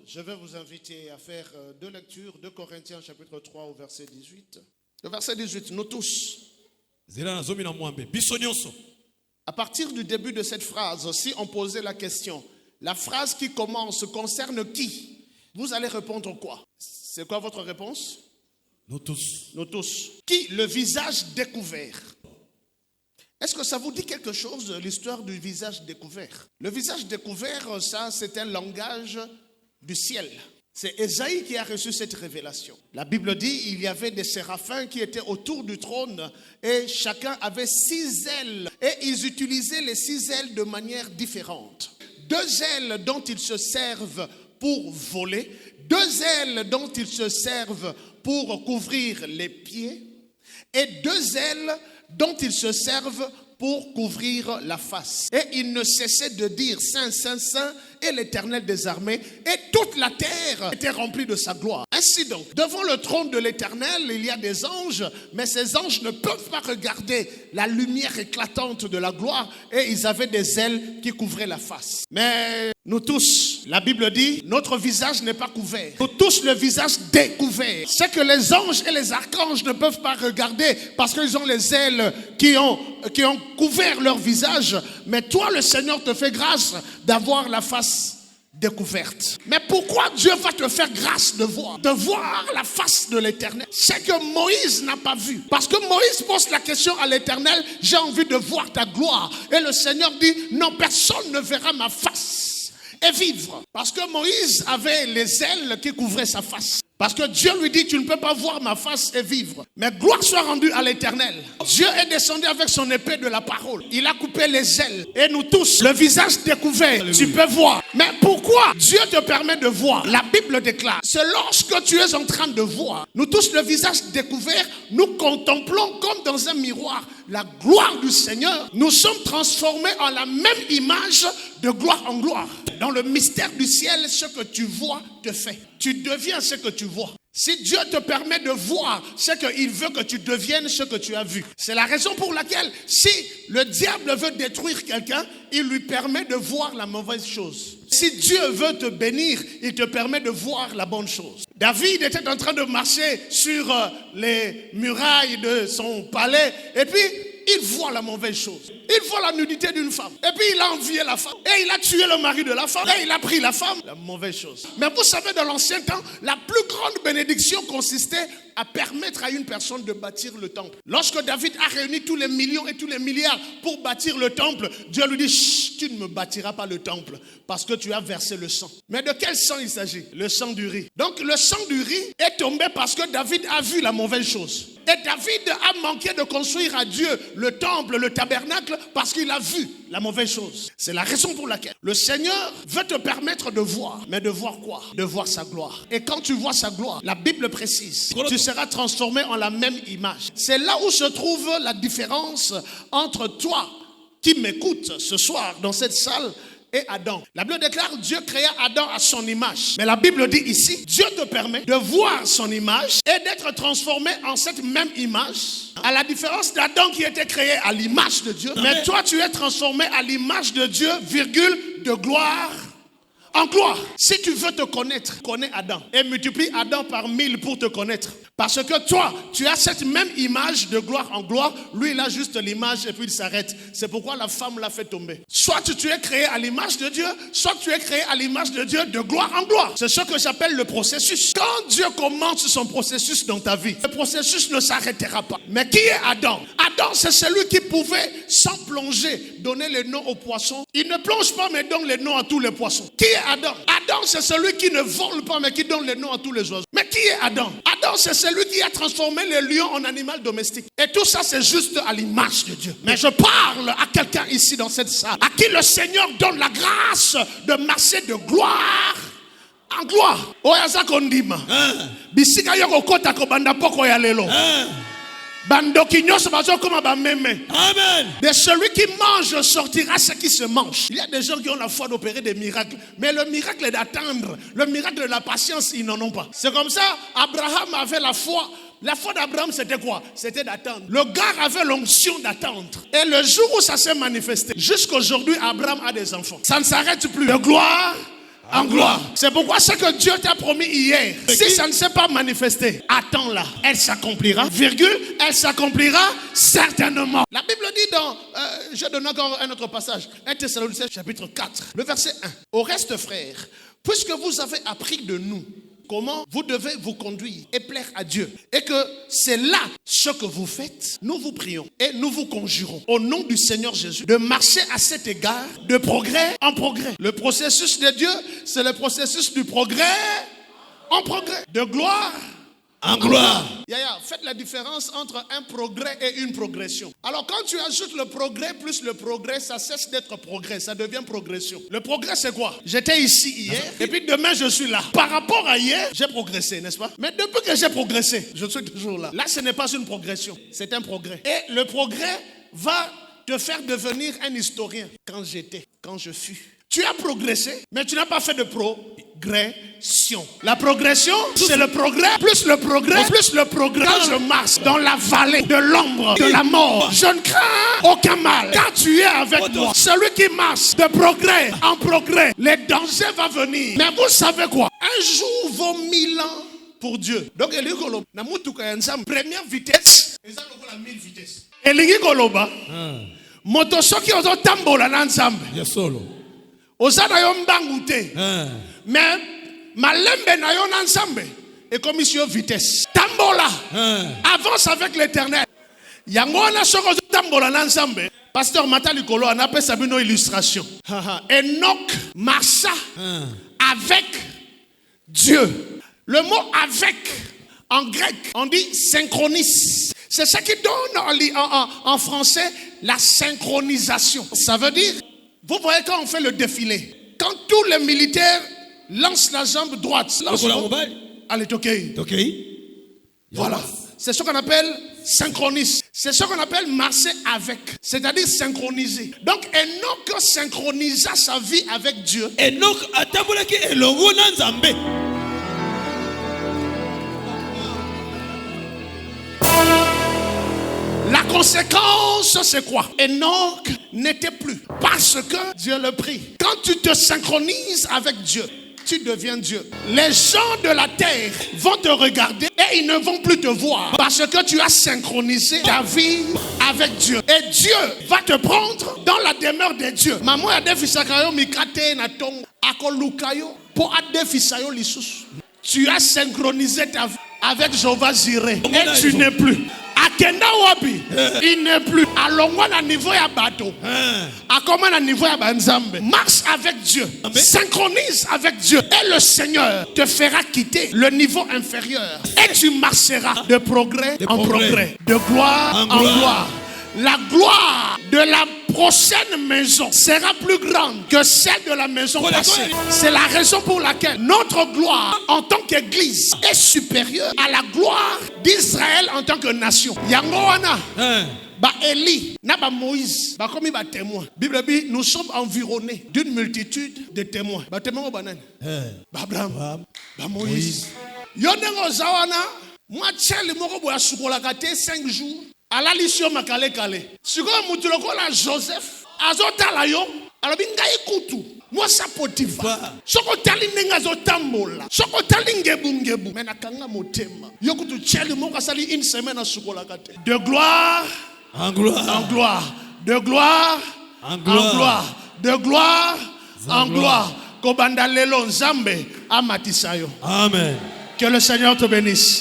Je vais vous inviter à faire deux lectures, 2 Corinthiens chapitre 3 au verset 18. Le verset 18, nous tous. À partir du début de cette phrase, si on posait la question, la phrase qui commence concerne qui? Vous allez répondre quoi? C'est quoi votre réponse? Nous tous. Nous tous. Qui? Le visage découvert. Est-ce que ça vous dit quelque chose, l'histoire du visage découvert? Le visage découvert, ça, c'est un langage du ciel. C'est Ésaïe qui a reçu cette révélation. La Bible dit il y avait des séraphins qui étaient autour du trône et chacun avait 6 ailes. Et ils utilisaient les 6 ailes de manière différente. 2 ailes dont ils se servent pour voler, 2 ailes dont ils se servent pour couvrir les pieds et 2 ailes dont ils se servent pour couvrir la face. Et il ne cessait de dire Saint, Saint, Saint est l'Éternel des armées, et toute la terre était remplie de sa gloire. Ainsi donc, devant le trône de l'Éternel, il y a des anges, mais ces anges ne peuvent pas regarder la lumière éclatante de la gloire, et ils avaient des ailes qui couvraient la face. Mais nous tous, la Bible dit, notre visage n'est pas couvert. Nous tous le visage découvert. C'est que les anges et les archanges ne peuvent pas regarder parce qu'ils ont les ailes qui ont couvert leur visage. Mais toi, le Seigneur te fait grâce d'avoir la face découverte. Mais pourquoi Dieu va te faire grâce de voir la face de l'Éternel? C'est que Moïse n'a pas vu. Parce que Moïse pose la question à l'Éternel, j'ai envie de voir ta gloire. Et le Seigneur dit, non, personne ne verra ma face et vivre. Parce que Moïse avait les ailes qui couvraient sa face. Parce que Dieu lui dit, tu ne peux pas voir ma face et vivre. Mais gloire soit rendue à l'Éternel. Dieu est descendu avec son épée de la parole. Il a coupé les ailes. Et nous tous, le visage découvert, tu peux voir. Mais pourquoi Dieu te permet de voir? La Bible déclare, c'est lorsque tu es en train de voir. Nous tous, le visage découvert, nous contemplons comme dans un miroir la gloire du Seigneur. Nous sommes transformés en la même image de gloire en gloire. Dans le mystère du ciel, ce que tu vois te fait. Tu deviens ce que tu vois. Si Dieu te permet de voir, c'est qu'il veut que tu deviennes ce que tu as vu. C'est la raison pour laquelle, si le diable veut détruire quelqu'un, il lui permet de voir la mauvaise chose. Si Dieu veut te bénir, il te permet de voir la bonne chose. David était en train de marcher sur les murailles de son palais, et puis il voit la mauvaise chose. Il voit la nudité d'une femme. Et puis il a envié la femme. Et il a tué le mari de la femme. Et il a pris la femme. La mauvaise chose. Mais vous savez, dans l'ancien temps, la plus grande bénédiction consistait à permettre à une personne de bâtir le temple. Lorsque David a réuni tous les millions et tous les milliards pour bâtir le temple, Dieu lui dit, chut, tu ne me bâtiras pas le temple parce que tu as versé le sang. Mais de quel sang il s'agit? Le sang du riz. Donc le sang du riz est tombé parce que David a vu la mauvaise chose. Et David a manqué de construire à Dieu le temple, le tabernacle, parce qu'il a vu la mauvaise chose. C'est la raison pour laquelle le Seigneur veut te permettre de voir. Mais de voir quoi? De voir sa gloire. Et quand tu vois sa gloire, la Bible précise, tu seras transformé en la même image. C'est là où se trouve la différence entre toi qui m'écoutes ce soir dans cette salle et Adam. La Bible déclare Dieu créa Adam à son image. Mais la Bible dit ici, Dieu te permet de voir son image et d'être transformé en cette même image. À la différence d'Adam qui était créé à l'image de Dieu. Mais toi tu es transformé à l'image de Dieu, virgule, de gloire en gloire. Si tu veux te connaître, connais Adam. Et multiplie Adam par 1000 pour te connaître. Parce que toi, tu as cette même image de gloire en gloire. Lui, il a juste l'image et puis il s'arrête. C'est pourquoi la femme l'a fait tomber. Soit tu es créé à l'image de Dieu, soit tu es créé à l'image de Dieu de gloire en gloire. C'est ce que j'appelle le processus. Quand Dieu commence son processus dans ta vie, le processus ne s'arrêtera pas. Mais qui est Adam? Adam, c'est celui qui pouvait, sans plonger, donner les noms aux poissons. Il ne plonge pas, mais donne les noms à tous les poissons. Qui est Adam? Adam, c'est celui qui ne vole pas, mais qui donne les noms à tous les oiseaux. Mais qui est Adam? Adam, c'est celui qui a transformé les lions en animal domestique. Et tout ça, c'est juste à l'image de Dieu. Mais je parle à quelqu'un ici dans cette salle, à qui le Seigneur donne la grâce de marcher de gloire en gloire. Oyaza kondima. Bisika yoko kota kobanda poko ya lelo. Amen. De celui qui mange sortira ce qui se mange. Il y a des gens qui ont la foi d'opérer des miracles, mais le miracle est d'attendre. Le miracle de la patience, ils n'en ont pas. C'est comme ça, Abraham avait la foi. La foi d'Abraham, c'était quoi? C'était d'attendre. Le gars avait l'onction d'attendre. Et le jour où ça s'est manifesté, jusqu'aujourd'hui, Abraham a des enfants. Ça ne s'arrête plus. De gloire en gloire. C'est pourquoi ce que Dieu t'a promis hier, si ça ne s'est pas manifesté, attends là, elle s'accomplira, virgule, elle s'accomplira certainement. La Bible dit dans, je donne encore un autre passage, 1 Thessaloniciens chapitre 4, le verset 1. Au reste, frères, puisque vous avez appris de nous comment vous devez vous conduire et plaire à Dieu, et que c'est là ce que vous faites, nous vous prions et nous vous conjurons au nom du Seigneur Jésus de marcher à cet égard de progrès en progrès. Le processus de Dieu, c'est le processus du progrès en progrès, de gloire en gloire. Faites la différence entre un progrès et une progression. Alors quand tu ajoutes le progrès plus le progrès, ça cesse d'être progrès, ça devient progression. Le progrès c'est quoi? J'étais ici hier et puis demain je suis là. Par rapport à hier, j'ai progressé, n'est-ce pas? Mais depuis que j'ai progressé, je suis toujours là. Là ce n'est pas une progression, c'est un progrès. Et le progrès va te faire devenir un historien. Quand j'étais, quand je fus. Tu as progressé, mais tu n'as pas fait de progression. La progression, c'est le progrès, plus le progrès, plus le progrès. Quand je marche dans la vallée de l'ombre de la mort, je ne crains aucun mal, car tu es avec moi. Celui qui marche de progrès en progrès, les dangers vont venir. Mais vous savez quoi? Un jour vaut 1000 ans pour Dieu. Donc, première vitesse, et ça, on a 1000 vitesses. Et les goloba, motosoki ozo tambola nanzambe. Osana yo mbangu te. Mais malembe na yo nanzambe. Et comme ici vitesse. Tambola. Avance avec l'Éternel. Yango na soko tambola nanzambe. Pasteur Matali Kolo a appelé ça une illustration. Enoch marcha avec Dieu. Le mot avec en grec, on dit synchronis. C'est ça qui donne en français la synchronisation. Ça veut dire, vous voyez quand on fait le défilé, quand tous les militaires lancent la jambe droite, allez, ok. Voilà. C'est ce qu'on appelle synchronis. C'est ce qu'on appelle marcher avec. C'est-à-dire synchroniser. Donc Enoch synchronisa sa vie avec Dieu. Enoch atabolaki elongo na Nzambe. La conséquence, c'est quoi? Enoch n'était plus. Parce que Dieu le prie. Quand tu te synchronises avec Dieu, tu deviens Dieu. Les gens de la terre vont te regarder et ils ne vont plus te voir. Parce que tu as synchronisé ta vie avec Dieu. Et Dieu va te prendre dans la demeure de Dieu. Maman a defisakayo mikate na tong akolukayo po adefisayo lisusu. Tu as synchronisé ta vie avec Jéhovah Jireh. Et tu n'es plus. Akenda wabi, il n'est plus. Allons à niveau ya bateau. À comment à niveau ya banzambe. Marche avec Dieu. Synchronise avec Dieu. Et le Seigneur te fera quitter le niveau inférieur. Et tu marcheras de progrès en progrès. De gloire en gloire. La gloire de la prochaine maison sera plus grande que celle de la maison passée. C'est la raison pour laquelle notre gloire en tant qu'église est supérieure à la gloire d'Israël en tant que nation. Yangoana, Eli, Naba Moïse, comme il témoin. Bible dit, nous sommes environnés d'une multitude de témoins. Témoins banan. Abraham, Moïse. Yonengo Zawana, moi tchel moko boya sukolakate 5 jours. À la lisio makale kale. Siko mutuloko la Joseph. Azota la yo. Alors binga ikutu. Moi sa Potifa. Soko tali nenga zotambola. Soko tali ngebu. Mena kanga motema. Yokutu cheli moka sali une semaine à sukola kate. De gloire en gloire. En gloire. De gloire en gloire. De gloire en gloire. Kobanda lelo nzambe amatisayo. Amen. Que le Seigneur te bénisse.